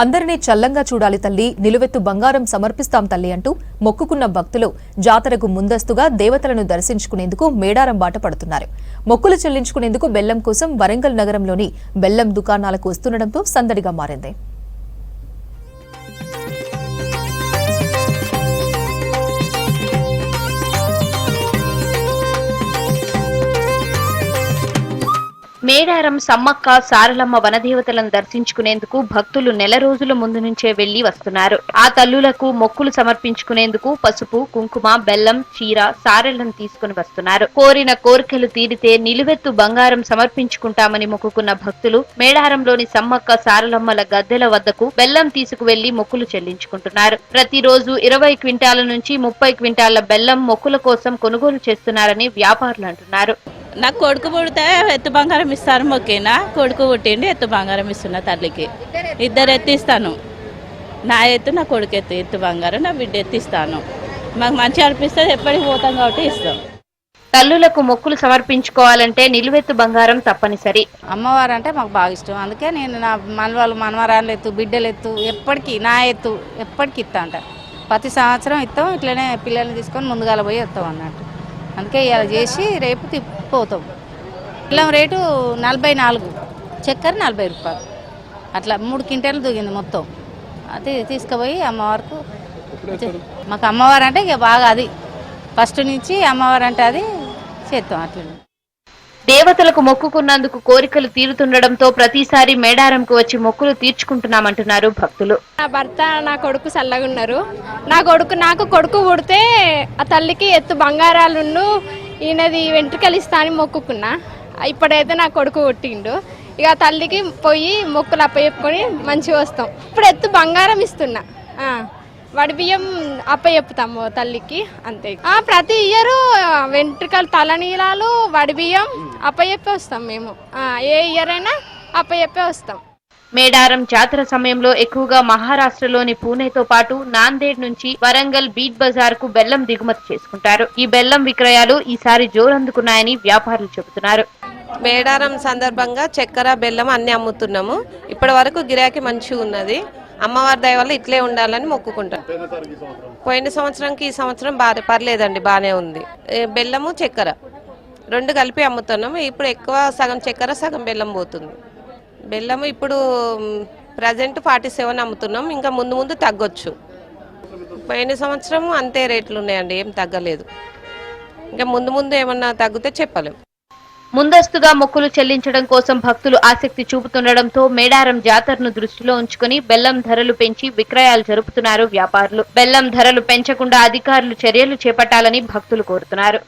అందరినీ చల్లంగా చూడాలి తల్లి, నిలువెత్తు బంగారం సమర్పిస్తాం తల్లి అంటూ మొక్కుకున్న భక్తులు జాతరకు ముందస్తుగా దేవతలను దర్శించుకునేందుకు మేడారం బాట పడుతున్నారు. మొక్కులు చెల్లించుకునేందుకు బెల్లం కోసం వరంగల్ నగరంలోని బెల్లం దుకాణాలకు వస్తుండటంతో సందడిగా మారింది. మేడారం సమ్మక్క సారలమ్మ వనదేవతలను దర్శించుకునేందుకు భక్తులు నెల రోజుల ముందు నుంచే వెళ్లి వస్తున్నారు. ఆ తల్లులకు మొక్కులు సమర్పించుకునేందుకు పసుపు, కుంకుమ, బెల్లం, చీర, సారెలను తీసుకుని వస్తున్నారు. కోరిన కోరికలు తీరితే నిలువెత్తు బంగారం సమర్పించుకుంటామని మొక్కుకున్న భక్తులు మేడారంలోని సమ్మక్క సారలమ్మల గద్దెల వద్దకు బెల్లం తీసుకువెళ్లి మొక్కులు చెల్లించుకుంటున్నారు. ప్రతిరోజు 20 క్వింటాల నుంచి 30 క్వింటాల బెల్లం మొక్కుల కోసం కొనుగోలు చేస్తున్నారని వ్యాపారులు అంటున్నారు. నాకు కొడుకు పుడితే ఎత్తు బంగారం ఇస్తారు. మొక్కినా కొడుకు పుట్టిండి ఎత్తు బంగారం ఇస్తున్నా తల్లికి. ఇద్దరు ఎత్తిస్తాను. నా ఎత్తు నా కొడుకు ఎత్తు బంగారం, నా బిడ్డ ఎత్తిస్తాను. మాకు మంచిగా అనిపిస్తుంది, ఎప్పటికి పోతాం కాబట్టి ఇస్తాం. తల్లులకు మొక్కులు సమర్పించుకోవాలంటే నిలువెత్తు బంగారం తప్పనిసరి. అమ్మవారు అంటే మాకు బాగా ఇష్టం. అందుకే నేను నా మనవాళ్ళు మనవరాళ్ళు ఎత్తు, బిడ్డలు ఎత్తు, ఎప్పటికీ నా ఎత్తు ఎప్పటికి ఇస్తా అంట. ప్రతి సంవత్సరం ఇస్తాం. ఇట్లనే పిల్లల్ని తీసుకొని ముందుగాల పోయి వస్తాం అన్నట్టు. అందుకే ఇలా చేసి రేపు తిప్పిపోతాం. బెల్లం రేటు 44, చక్కెర 40 రూపాయలు. అట్లా 3 క్వింటాలు దిగింది మొత్తం. అది తీసుకుపోయి అమ్మవారికి, మాకు అమ్మవారు అంటే ఇక బాగా అది ఫస్ట్ నుంచి అమ్మవారు అంటే అది చేస్తాం. అట్లా దేవతలకు మొక్కుకున్నందుకు కోరికలు తీరుతుండటంతో ప్రతిసారి మేడారంకు వచ్చి మొక్కులు తీర్చుకుంటున్నామంటున్నారు భక్తులు. నా భర్త, నా కొడుకు చల్లగున్నారు. నాకు కొడుకు పుడితే ఆ తల్లికి ఎత్తు బంగారాలు ఈయనది వెంట్రుకలు ఇస్తా అని మొక్కుకున్నా. ఇప్పుడైతే నా కొడుకు పుట్టిండు. ఇక తల్లికి పోయి మొక్కులు అప్పచెప్పుకొని మంచిగా వస్తాం. ఇప్పుడు ఎత్తు బంగారం ఇస్తున్నా. వడి బియ్యం అప్పచెప్పుతాము తల్లికి, అంతే. ప్రతి ఇయర్ వెంట్రుకలు, తలనీలాలు, వడి బియ్యం అప్పచెప్పి వస్తాం మేము. ఏ ఇయర్ అయినా అప్పచెప్పి వస్తాం. మేడారం జాతర సమయంలో ఎక్కువగా మహారాష్ట్రలోని పూణేతో పాటు నాందేడ్ నుంచి వరంగల్, బీట్ బజార్ కు బెల్లం దిగుమతి చేసుకుంటారు. ఈ బెల్లం విక్రయాలు ఈసారి జోరందుకున్నాయని వ్యాపారులు చెబుతున్నారు. మేడారం సందర్భంగా చక్కెర, బెల్లం అన్ని అమ్ముతున్నాము. ఇప్పటి వరకు గిరాకీ మంచిగా ఉన్నది. అమ్మవారి దయ వల్ల ఇట్లే ఉండాలని మొక్కుకుంటాం. పోయిన సంవత్సరంకి ఈ సంవత్సరం పర్లేదండి, బాగానే ఉంది. బెల్లము, చక్కెర 2 కలిపి అమ్ముతున్నాము. ఇప్పుడు ఎక్కువ సగం చక్కెర, సగం బెల్లం పోతుంది. బెల్లము ఇప్పుడు ప్రజెంట్ 47 అమ్ముతున్నాం. ఇంకా ముందు ముందు తగ్గొచ్చు. పోయిన సంవత్సరం అంతే రేట్లు ఉన్నాయండి, ఏం తగ్గలేదు. ఇంకా ముందు ముందు ఏమన్నా తగ్గితే చెప్పలేము. ముందస్తుగా మొక్కులు చెల్లించడం కోసం భక్తులు ఆసక్తి చూపుతుండటంతో మేడారం జాతరను దృష్టిలో ఉంచుకుని బెల్లం ధరలు పెంచి విక్రయాలు జరుపుతున్నారు వ్యాపారులు. బెల్లం ధరలు పెంచకుండా అధికారులు చర్యలు చేపట్టాలని భక్తులు కోరుతున్నారు.